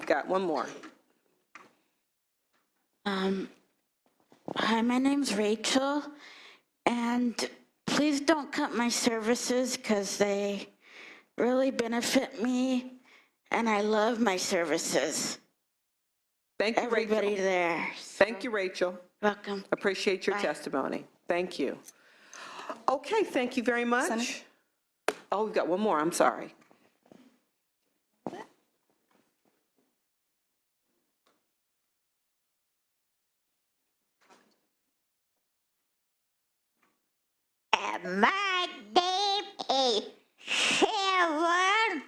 we've got one more. Hi, my name's Rachel, and please don't cut my services because they really benefit me, and I love my services. Thank you, Everybody Rachel. there. Thank you, Rachel. Welcome. Appreciate your Bye. testimony. Thank you. Okay, thank you very much. Senator? Oh, we've got one more, I'm sorry. My name is Sharon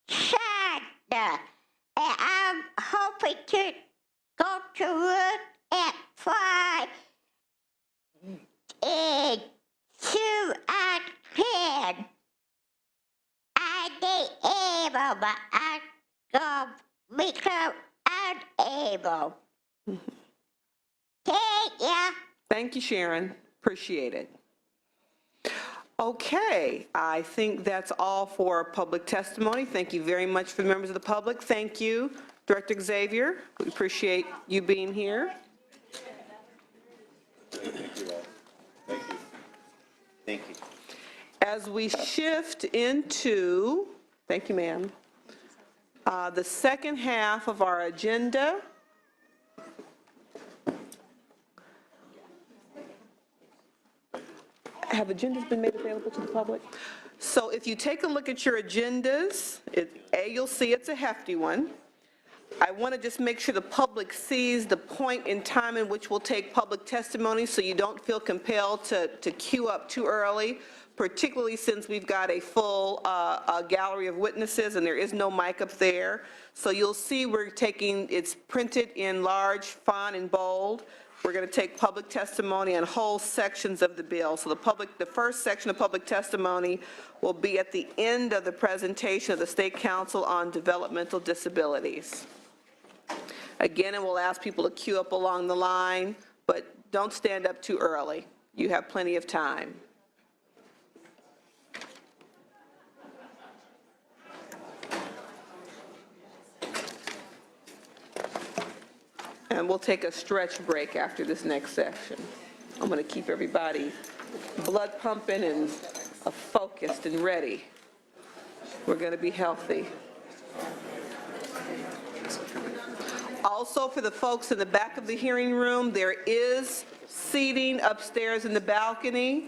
Sanders, and I'm hoping to go to work at 5 and 2 and 10. I ain't able, but I become unable. Thank you. Thank you, Sharon. Appreciate it. Okay, I think that's all for public testimony. Thank you very much for the members of the public. Thank you, Director Xavier. We appreciate you being here. Thank you all. Thank you. Thank you. As we shift into, thank you, ma'am, the second half of our agenda, have agendas been made available to the public? So if you take a look at your agendas, you'll see it's a hefty one. I want to just make sure the public sees the point in time in which we'll take public testimony so you don't feel compelled to queue up too early, particularly since we've got a full gallery of witnesses and there is no mic up there. So you'll see it's printed in large font and bold. We're going to take public testimony on whole sections of the bill. So the first section of public testimony will be at the end of the presentation of the State Council on Developmental Disabilities. Again, and we'll ask people to queue up along the line, but don't stand up too early. You have plenty of time. And we'll take a stretch break after this next section. I'm going to keep everybody blood pumping and focused and ready. We're going to be healthy. Also, for the folks in the back of the hearing room, there is seating upstairs in the balcony.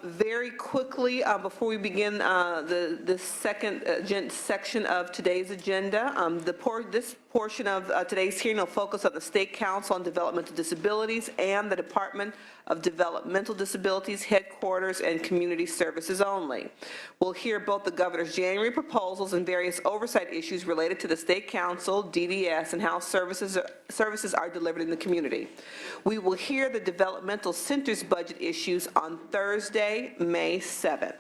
Very quickly, before we begin the second section of today's agenda, this portion of today's hearing will focus on the State Council on Developmental Disabilities and the Department of Developmental Disabilities headquarters and community services only. We'll hear both the governor's January proposals and various oversight issues related to the State Council, DDS, and how services are delivered in the community. We will hear the developmental center's budget issues on Thursday, May 7th.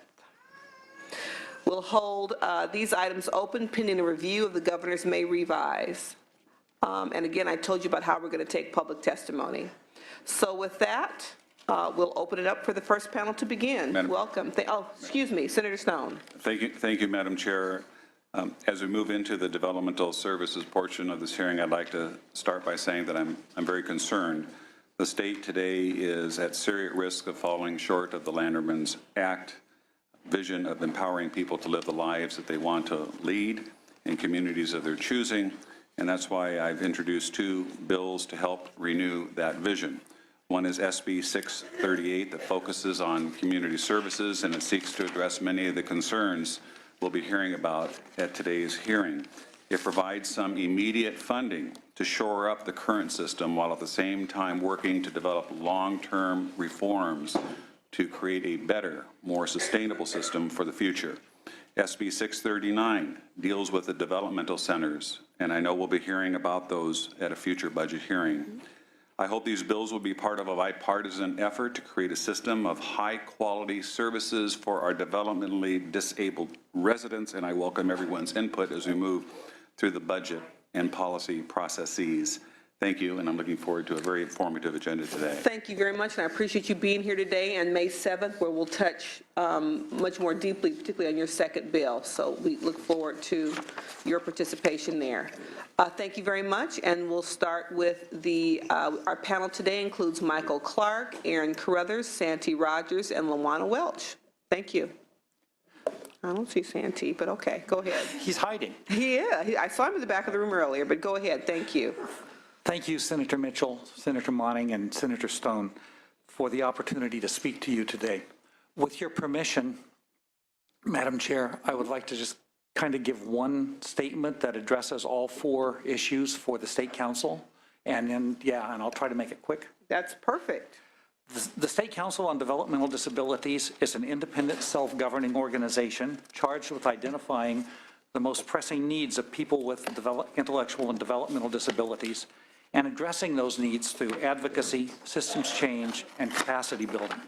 We'll hold these items open pending a review of the governor's May revise. And again, I told you about how we're going to take public testimony. So with that, we'll open it up for the first panel to begin. Welcome. Excuse me, Senator Stone. Thank you, Madam Chair. As we move into the developmental services portion of this hearing, I'd like to start by saying that I'm very concerned. The state today is at serious risk of falling short of the Landerman's Act vision of empowering people to live the lives that they want to lead in communities of their choosing, and that's why I've introduced two bills to help renew that vision. One is SB 638 that focuses on community services, and it seeks to address many of the concerns we'll be hearing about at today's hearing. It provides some immediate funding to shore up the current system while at the same time working to develop long-term reforms to create a better, more sustainable system for the future. SB 639 deals with the developmental centers, and I know we'll be hearing about those at a future budget hearing. I hope these bills will be part of a bipartisan effort to create a system of high-quality services for our developmentally disabled residents, and I welcome everyone's input as we move through the budget and policy processes. Thank you, and I'm looking forward to a very informative agenda today. Thank you very much, and I appreciate you being here today, and May 7th, where we'll touch much more deeply, particularly on your second bill. So we look forward to your participation there. Thank you very much, and we'll start with our panel today includes Michael Clark, Aaron Carruthers, Santee Rogers, and Lawana Welch. Thank you. I don't see Santee, but okay, go ahead. He's hiding. Yeah, I saw him in the back of the room earlier, but go ahead, thank you. Thank you, Senator Mitchell, Senator Monning, and Senator Stone, for the opportunity to speak to you today. With your permission, Madam Chair, I would like to just kind of give one statement that addresses all 4 issues for the State Council, and then, and I'll try to make it quick. That's perfect. The State Council on Developmental Disabilities is an independent, self-governing organization charged with identifying the most pressing needs of people with intellectual and developmental disabilities and addressing those needs through advocacy, systems change, and capacity building.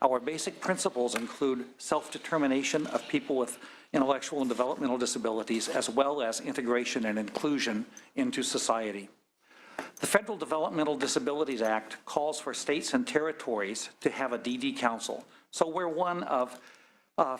Our basic principles include self-determination of people with intellectual and developmental disabilities, as well as integration and inclusion into society. The Federal Developmental Disabilities Act calls for states and territories to have a DD council. So we're one of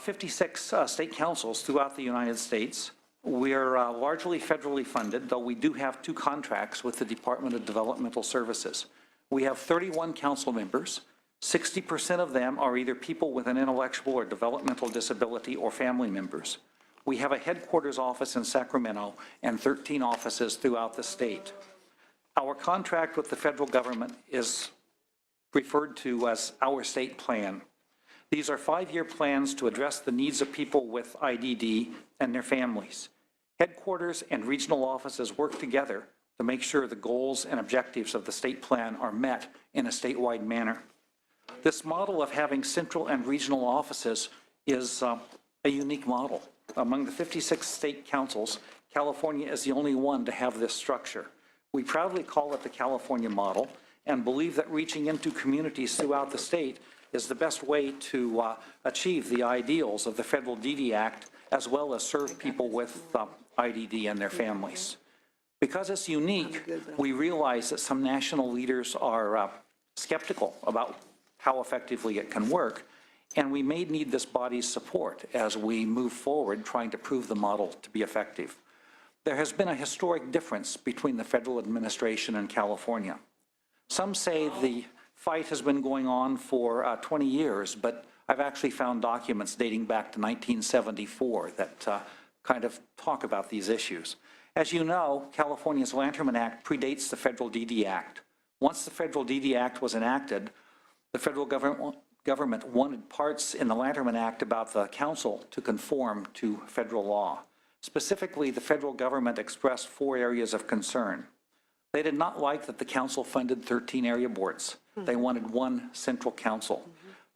56 state councils throughout the United States. We're largely federally funded, though we do have 2 contracts with the Department of Developmental Services. We have 31 council members. 60% of them are either people with an intellectual or developmental disability or family members. We have a headquarters office in Sacramento and 13 offices throughout the state. Our contract with the federal government is referred to as our state plan. These are 5-year plans to address the needs of people with IDD and their families. Headquarters and regional offices work together to make sure the goals and objectives of the state plan are met in a statewide manner. This model of having central and regional offices is a unique model. Among the 56 state councils, California is the only one to have this structure. We proudly call it the California model and believe that reaching into communities throughout the state is the best way to achieve the ideals of the Federal DD Act, as well as serve people with IDD and their families. Because it's unique, we realize that some national leaders are skeptical about how effectively it can work, and we may need this body's support as we move forward trying to prove the model to be effective. There has been a historic difference between the federal administration and California. Some say the fight has been going on for 20 years, but I've actually found documents dating back to 1974 that kind of talk about these issues. As you know, California's Lanterman Act predates the Federal DD Act. Once the Federal DD Act was enacted, the federal government wanted parts in the Lanterman Act about the council to conform to federal law. Specifically, the federal government expressed 4 areas of concern. They did not like that the council funded 13 area boards. They wanted 1 central council.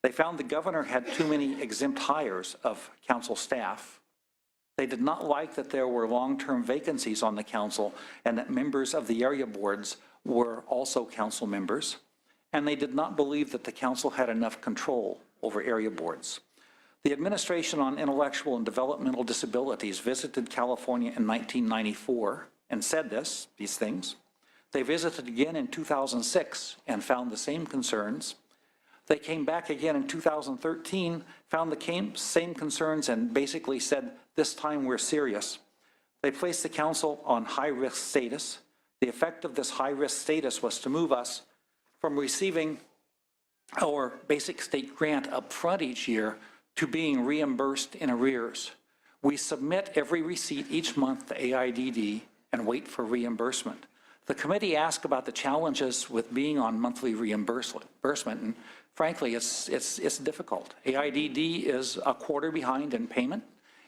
They found the governor had too many exempt hires of council staff. They did not like that there were long-term vacancies on the council and that members of the area boards were also council members. And they did not believe that the council had enough control over area boards. The Administration on Intellectual and Developmental Disabilities visited California in 1994 and said these things. They visited again in 2006 and found the same concerns. They came back again in 2013, found the same concerns, and basically said, this time we're serious. They placed the council on high-risk status. The effect of this high-risk status was to move us from receiving our basic state grant up front each year to being reimbursed in arrears. We submit every receipt each month to AIDD and wait for reimbursement. The committee asked about the challenges with being on monthly reimbursement, and frankly, it's difficult. AIDD is a quarter behind in payment,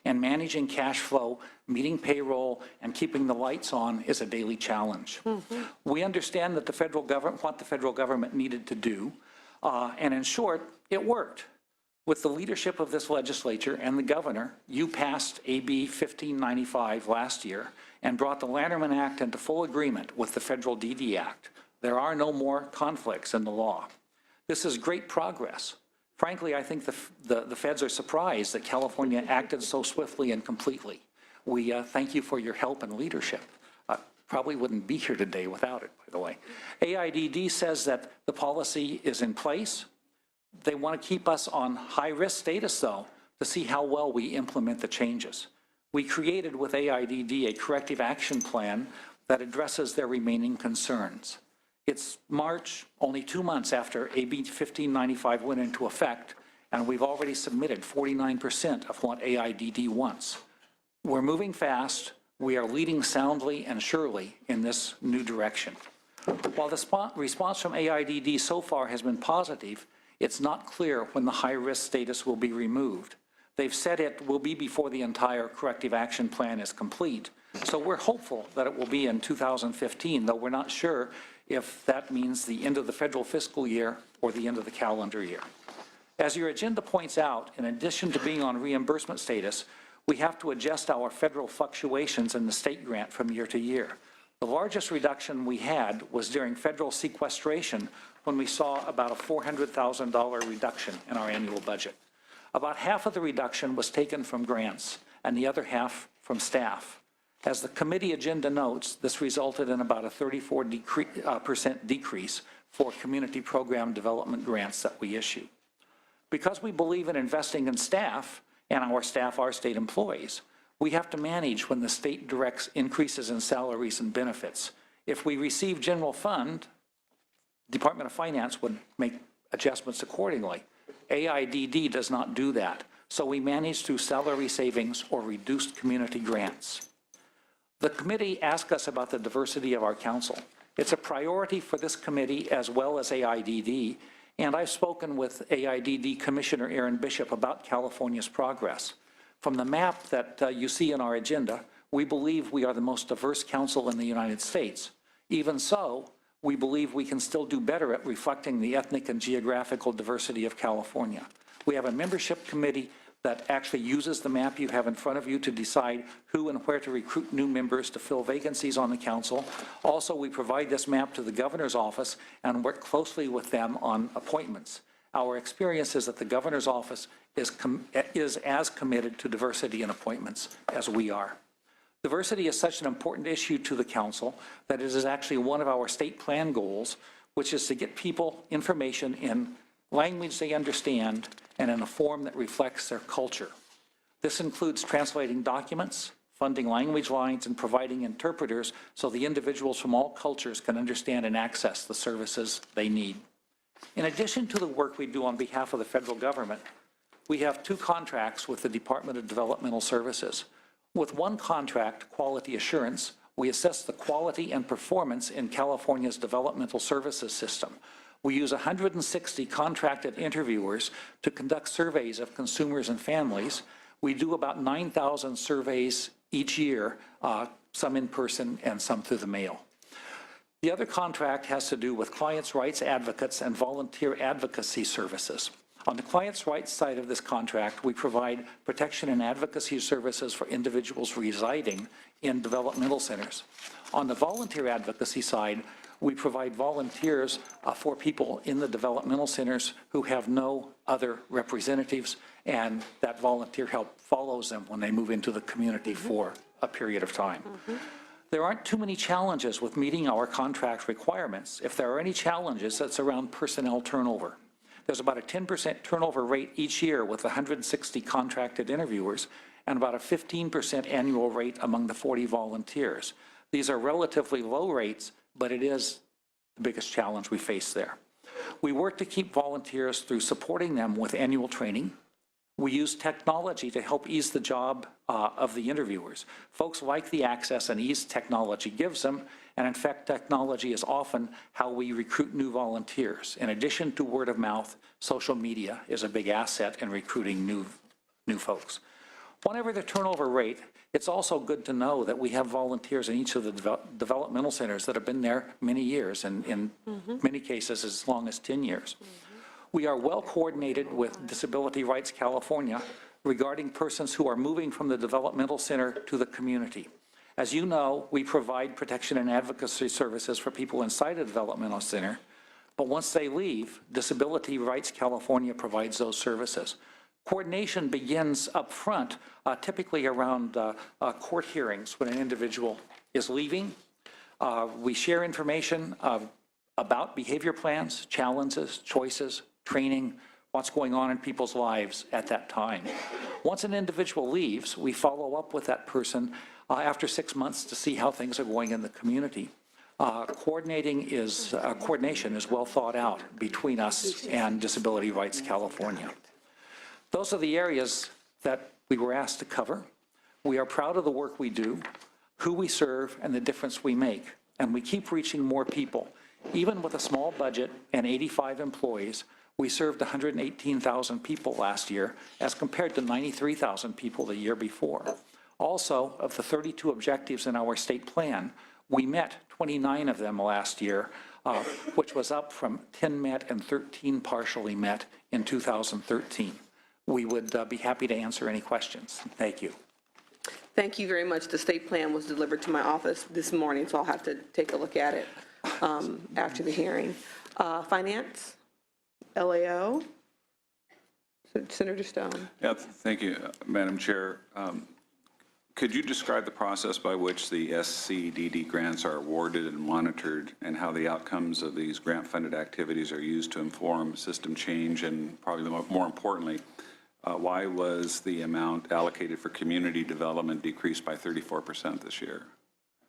and managing cash flow, meeting payroll, and keeping the lights on is a daily challenge. We understand that what the federal government needed to do, and in short, it worked. With the leadership of this legislature and the governor, you passed AB 1595 last year and brought the Lanterman Act into full agreement with the Federal DD Act. There are no more conflicts in the law. This is great progress. Frankly, I think the feds are surprised that California acted so swiftly and completely. We thank you for your help and leadership. Probably wouldn't be here today without it, by the way. AIDD says that the policy is in place. They want to keep us on high-risk status, though, to see how well we implement the changes. We created with AIDD a corrective action plan that addresses their remaining concerns. It's March, only 2 months after AB 1595 went into effect, and we've already submitted 49% of what AIDD wants. We're moving fast. We are leading soundly and surely in this new direction. While the response from AIDD so far has been positive, it's not clear when the high-risk status will be removed. They've said it will be before the entire corrective action plan is complete, so we're hopeful that it will be in 2015, though we're not sure if that means the end of the federal fiscal year or the end of the calendar year. As your agenda points out, in addition to being on reimbursement status, we have to adjust our federal fluctuations in the state grant from year to year. The largest reduction we had was during federal sequestration, when we saw about a $400,000 reduction in our annual budget. About half of the reduction was taken from grants and the other half from staff. As the committee agenda notes, this resulted in about a 34% decrease for community program development grants that we issue. Because we believe in investing in staff, and our staff are state employees, we have to manage when the state directs increases in salaries and benefits. If we receive general fund, Department of Finance would make adjustments accordingly. AIDD does not do that, so we manage through salary savings or reduced community grants. The committee asked us about the diversity of our council. It's a priority for this committee as well as AIDD, and I've spoken with AIDD Commissioner Aaron Bishop about California's progress. From the map that you see in our agenda, we believe we are the most diverse council in the United States. Even so, we believe we can still do better at reflecting the ethnic and geographical diversity of California. We have a membership committee that actually uses the map you have in front of you to decide who and where to recruit new members to fill vacancies on the council. Also, we provide this map to the governor's office and work closely with them on appointments. Our experience is that the governor's office is as committed to diversity in appointments as we are. Diversity is such an important issue to the council that it is actually one of our state plan goals, which is to get people information in language they understand and in a form that reflects their culture. This includes translating documents, funding language lines, and providing interpreters so the individuals from all cultures can understand and access the services they need. In addition to the work we do on behalf of the federal government, we have 2 contracts with the Department of Developmental Services. With one contract, Quality Assurance, we assess the quality and performance in California's developmental services system. We use 160 contracted interviewers to conduct surveys of consumers and families. We do about 9,000 surveys each year, some in person and some through the mail. The other contract has to do with clients' rights advocates and volunteer advocacy services. On the clients' rights side of this contract, we provide protection and advocacy services for individuals residing in developmental centers. On the volunteer advocacy side, we provide volunteers for people in the developmental centers who have no other representatives, and that volunteer help follows them when they move into the community for a period of time. There aren't too many challenges with meeting our contract requirements. If there are any challenges, that's around personnel turnover. There's about a 10% turnover rate each year with 160 contracted interviewers and about a 15% annual rate among the 40 volunteers. These are relatively low rates, but it is the biggest challenge we face there. We work to keep volunteers through supporting them with annual training. We use technology to help ease the job of the interviewers. Folks like the access and ease technology gives them, and in fact, technology is often how we recruit new volunteers. In addition to word of mouth, social media is a big asset in recruiting new folks. Whatever the turnover rate, it's also good to know that we have volunteers in each of the developmental centers that have been there many years, and in many cases as long as 10 years. We are well coordinated with Disability Rights California regarding persons who are moving from the developmental center to the community. As you know, we provide protection and advocacy services for people inside a developmental center, but once they leave, Disability Rights California provides those services. Coordination begins up front, typically around court hearings when an individual is leaving. We share information about behavior plans, challenges, choices, training, what's going on in people's lives at that time. Once an individual leaves, we follow up with that person after 6 months to see how things are going in the community. Coordination is well thought out between us and Disability Rights California. Those are the areas that we were asked to cover. We are proud of the work we do, who we serve, and the difference we make. And we keep reaching more people. Even with a small budget and 85 employees, we served 118,000 people last year as compared to 93,000 people the year before. Also, of the 32 objectives in our state plan, we met 29 of them last year, which was up from 10 met and 13 partially met in 2013. We would be happy to answer any questions. Thank you. Thank you very much. The state plan was delivered to my office this morning, so I'll have to take a look at it after the hearing. Finance, LAO, Senator Stone. Yeah, thank you, Madam Chair. Could you describe the process by which the SCDD grants are awarded and monitored, and how the outcomes of these grant-funded activities are used to inform system change, and probably more importantly, why was the amount allocated for community development decreased by 34% this year?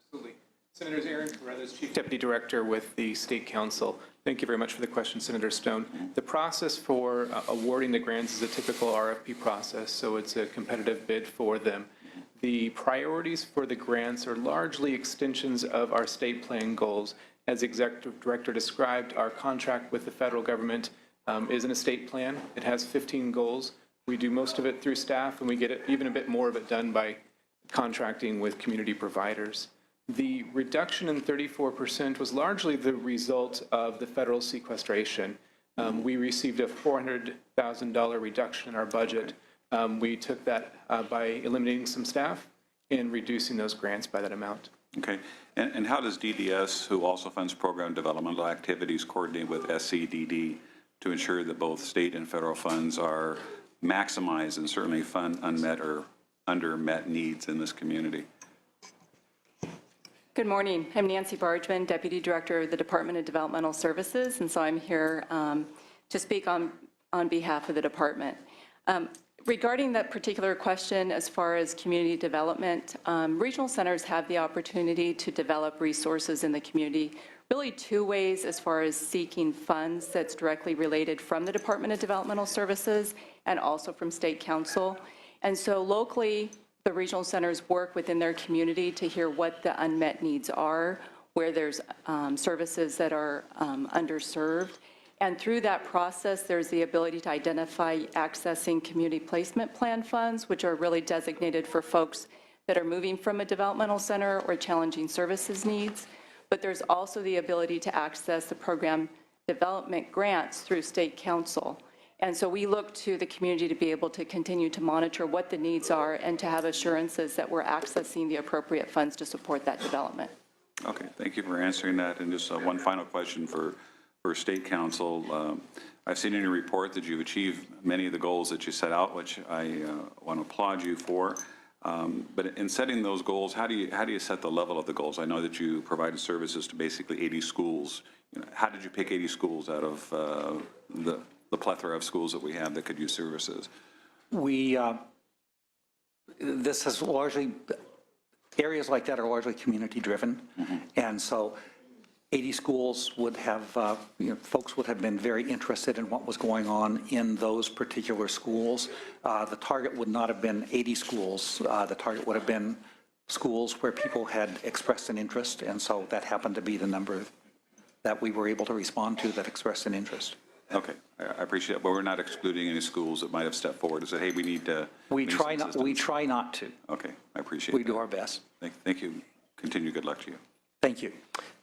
Absolutely. Senator Aaron Carruthers, Chief Deputy Director with the State Council. Thank you very much for the question, Senator Stone. The process for awarding the grants is a typical RFP process, so it's a competitive bid for them. The priorities for the grants are largely extensions of our state plan goals. As Executive Director described, our contract with the federal government is an estate plan. It has 15 goals. We do most of it through staff, and we get even a bit more of it done by contracting with community providers. The reduction in 34% was largely the result of the federal sequestration. We received a $400,000 reduction in our budget. We took that by eliminating some staff and reducing those grants by that amount. Okay. And how does DDS, who also funds program developmental activities, coordinate with SCDD to ensure that both state and federal funds are maximized and certainly fund unmet or undermet needs in this community? Good morning. I'm Nancy Bargeman, Deputy Director of the Department of Developmental Services, and so I'm here to speak on behalf of the department. Regarding that particular question, as far as community development, regional centers have the opportunity to develop resources in the community, really two ways as far as seeking funds that's directly related from the Department of Developmental Services and also from State Council. And so locally, the regional centers work within their community to hear what the unmet needs are, where there's services that are underserved. And through that process, there's the ability to identify accessing community placement plan funds, which are really designated for folks that are moving from a developmental center or challenging services needs. But there's also the ability to access the program development grants through State Council. And so we look to the community to be able to continue to monitor what the needs are and to have assurances that we're accessing the appropriate funds to support that development. Okay, thank you for answering that. And just one final question for State Council. I've seen in your report that you've achieved many of the goals that you set out, which I want to applaud you for. But in setting those goals, how do you set the level of the goals? I know that you provided services to basically 80 schools. You know, how did you pick 80 schools out of the plethora of schools that we have that could use services? This has largely, areas like that are largely community driven. Mm-hmm. And so 80 schools would have, folks would have been very interested in what was going on in those particular schools. The target would not have been 80 schools. The target would have been schools where people had expressed an interest, and so that happened to be the number that we were able to respond to that expressed an interest. Okay, I appreciate it, but we're not excluding any schools that might have stepped forward and said, hey, we need to. We try not to. Okay, I appreciate it. We do our best. Thank you. Continue. Good luck to you. Thank you.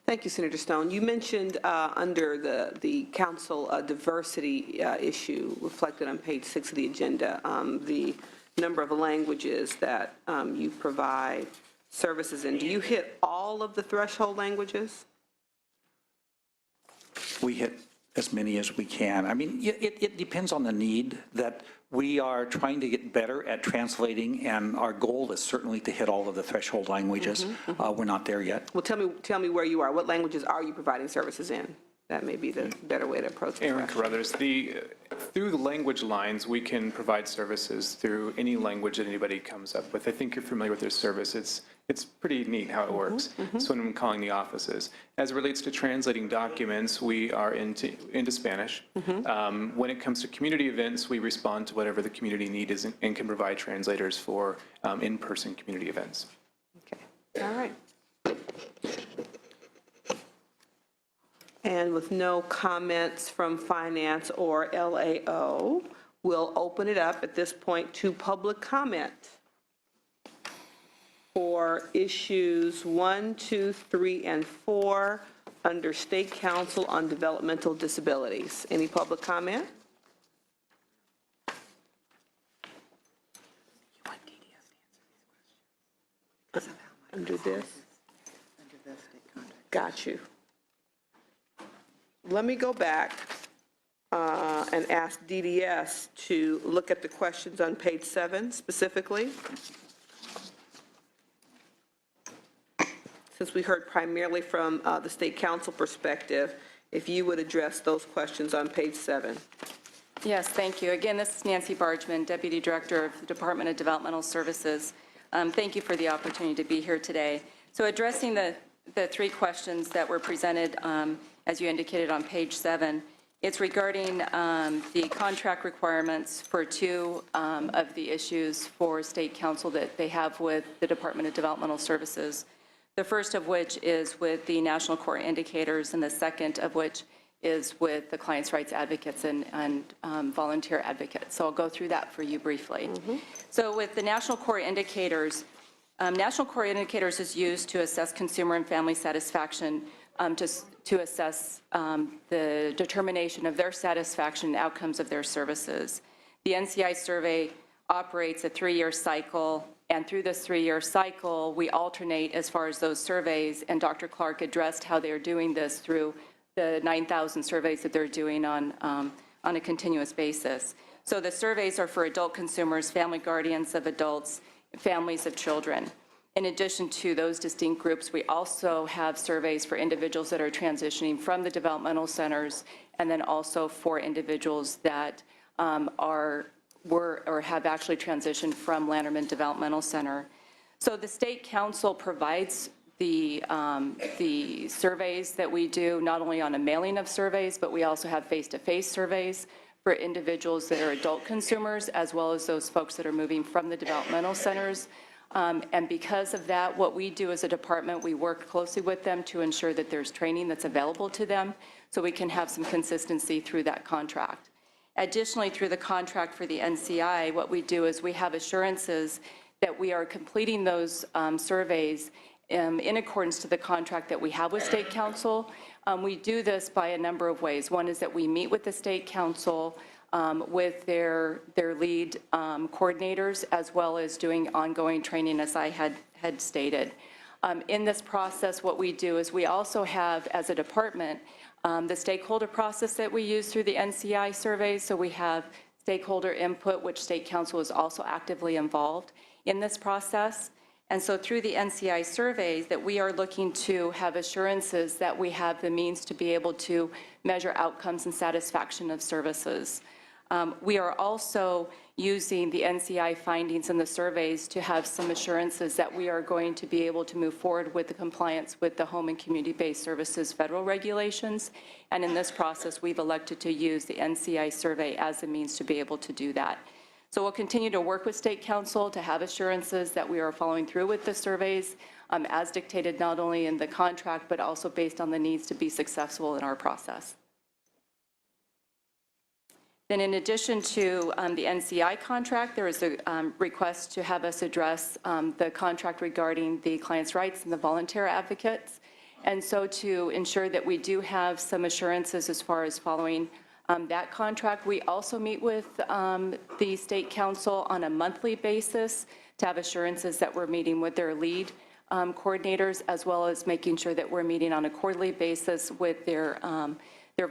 Thank you, Senator Stone. You mentioned under the council diversity issue reflected on page 6 of the agenda, the number of languages that you provide services in? Do you hit all of the threshold languages? We hit as many as we can. I mean, it depends on the need that we are trying to get better at translating, and our goal is certainly to hit all of the threshold languages. We're not there yet. Well, tell me where you are. What languages are you providing services in? That may be the better way to approach the Aaron question. Carruthers, through the language lines, we can provide services through any language that anybody comes up with. I think you're familiar with their service. It's pretty neat how it works. So when I'm calling the offices. As it relates to translating documents, we are into Spanish. When it comes to community events, we respond to whatever the community need is and can provide translators for in-person community events. Okay, all right. And with no comments from finance or LAO, we'll open it up at this point to public comment for issues 1, 2, 3, and 4 under State Council on Developmental Disabilities. Any public comment? Under this? Got you. Let me go back and ask DDS to look at the questions on page 7 specifically. Since we heard primarily from the State Council perspective, if you would address those questions on page 7. Yes, thank you. Again, this is Nancy Bargman, Deputy Director of the Department of Developmental Services. Thank you for the opportunity to be here today. So addressing the 3 questions that were presented, as you indicated on page 7, it's regarding the contract requirements for 2 of the issues for State Council that they have with the Department of Developmental Services. The first of which is with the National Core Indicators, and the second of which is with the client's rights advocates and volunteer advocates. So I'll go through that for you briefly. So with the National Core Indicators, National Core Indicators is used to assess consumer and family satisfaction, to assess the determination of their satisfaction and outcomes of their services. The NCI survey operates a 3-year cycle, and through this 3-year cycle, we alternate as far as those surveys, and Dr. Clark addressed how they're doing this through the 9,000 surveys that they're doing on a continuous basis. So the surveys are for adult consumers, family guardians of adults, families of children. In addition to those distinct groups, we also have surveys for individuals that are transitioning from the developmental centers, and then also for individuals that were or have actually transitioned from Lanterman Developmental Center. So the State Council provides the surveys that we do, not only on a mailing of surveys, but we also have face-to-face surveys for individuals that are adult consumers, as well as those folks that are moving from the developmental centers. And because of that, what we do as a department, we work closely with them to ensure that there's training that's available to them, so we can have some consistency through that contract. Additionally, through the contract for the NCI, what we do is we have assurances that we are completing those surveys in accordance to the contract that we have with State Council. We do this by a number of ways. One is that we meet with the State Council with their lead coordinators, as well as doing ongoing training, as I had stated. In this process, what we do is we also have, as a department, the stakeholder process that we use through the NCI surveys. So we have stakeholder input, which State Council is also actively involved in this process. And so through the NCI surveys, that we are looking to have assurances that we have the means to be able to measure outcomes and satisfaction of services. We are also using the NCI findings and the surveys to have some assurances that we are going to be able to move forward with the compliance with the Home and Community-Based Services federal regulations. And in this process, we've elected to use the NCI survey as a means to be able to do that. So we'll continue to work with State Council to have assurances that we are following through with the surveys as dictated not only in the contract, but also based on the needs to be successful in our process. Then in addition to the NCI contract, there is a request to have us address the contract regarding the client's rights and the volunteer advocates. And so to ensure that we do have some assurances as far as following that contract, we also meet with the State Council on a monthly basis to have assurances that we're meeting with their lead coordinators, as well as making sure that we're meeting on a quarterly basis with their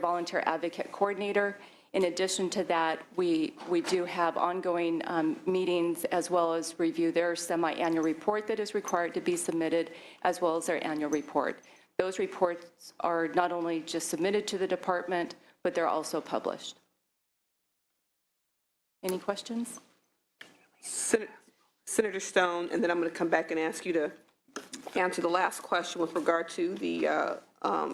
volunteer advocate coordinator. In addition to that, we do have ongoing meetings, as well as review their semi-annual report that is required to be submitted, as well as their annual report. Those reports are not only just submitted to the department, but they're also published. Any questions? Senator Stone, and then I'm going to come back and ask you to answer the last question with regard to the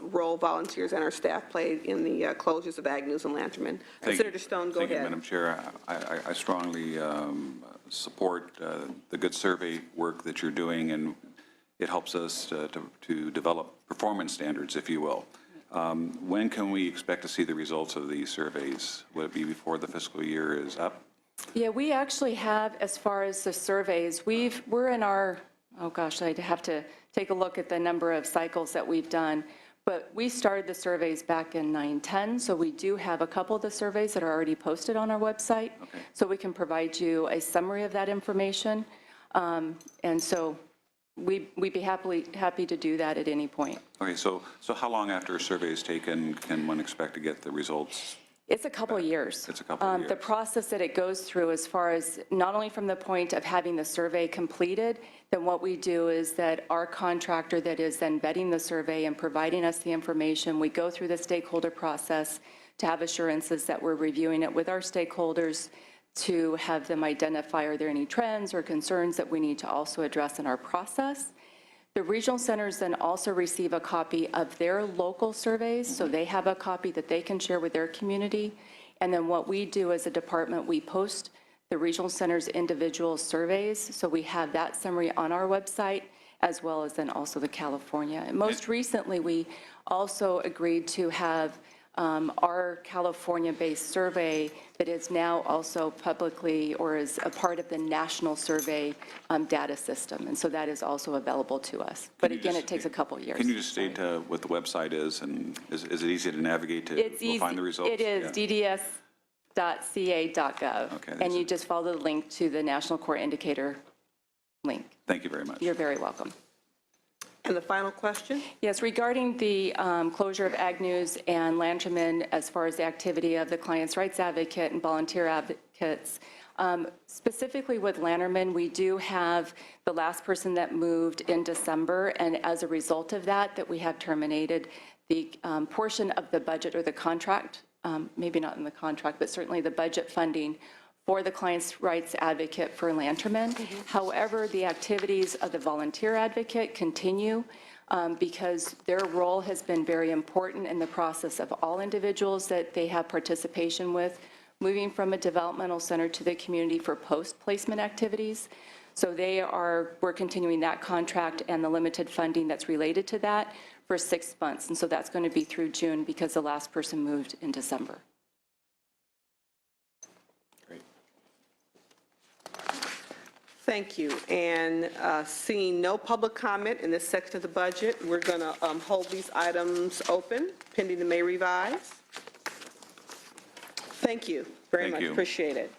role volunteers and our staff played in the closures of Agnews and Lanterman. Senator Stone, go Thank you, ahead. Madam Chair. I strongly support the good survey work that you're doing, and it helps us to develop performance standards, if you will. When can we expect to see the results of these surveys? Would it be before the fiscal year is up? Yeah, we actually have, as far as the surveys, we're in our, oh gosh, I'd have to take a look at the number of cycles that we've done, but we started the surveys back in 9/10, so we do have a couple of the surveys that are already posted on our website, so we can provide you a summary of that information, and so we'd be happy to do that at any point. Okay, so how long after a survey is taken can one expect to get the results? It's a couple of years. It's a couple of years. The process that it goes through, as far as not only from the point of having the survey completed, then what we do is that our contractor that is then vetting the survey and providing us the information, we go through the stakeholder process to have assurances that we're reviewing it with our stakeholders to have them identify, are there any trends or concerns that we need to also address in our process. The regional centers then also receive a copy of their local surveys, so they have a copy that they can share with their community. And then what we do as a department, we post the regional centers' individual surveys, so we have that summary on our website, as well as then also the California. And most recently, we also agreed to have our California-based survey that is now also publicly, or is a part of the national survey data system, and so that is also available to us. But again, it takes a couple of years. Can you just state what the website is, and is it easy to navigate to It's easy. find the results? It is Yeah. dds.ca.gov. Okay, And that's you it. just follow the link to the National Core Indicator link. Thank you very much. You're very welcome. And the final question? Yes, regarding the closure of Agnews and Lanterman, as far as the activity of the client's rights advocate and volunteer advocates, specifically with Lanterman, we do have the last person that moved in December, and as a result of that we have terminated the portion of the budget or the contract, maybe not in the contract, but certainly the budget funding for the client's rights advocate for Lanterman. However, the activities of the volunteer advocate continue because their role has been very important in the process of all individuals that they have participation with, moving from a developmental center to the community for post-placement activities. So we're continuing that contract and the limited funding that's related to that for 6 months. And so that's going to be through June because the last person moved in December. Thank you. And seeing no public comment in this section of the budget, we're going to hold these items open pending the May revise. Thank you very Thank much. you. Appreciate it.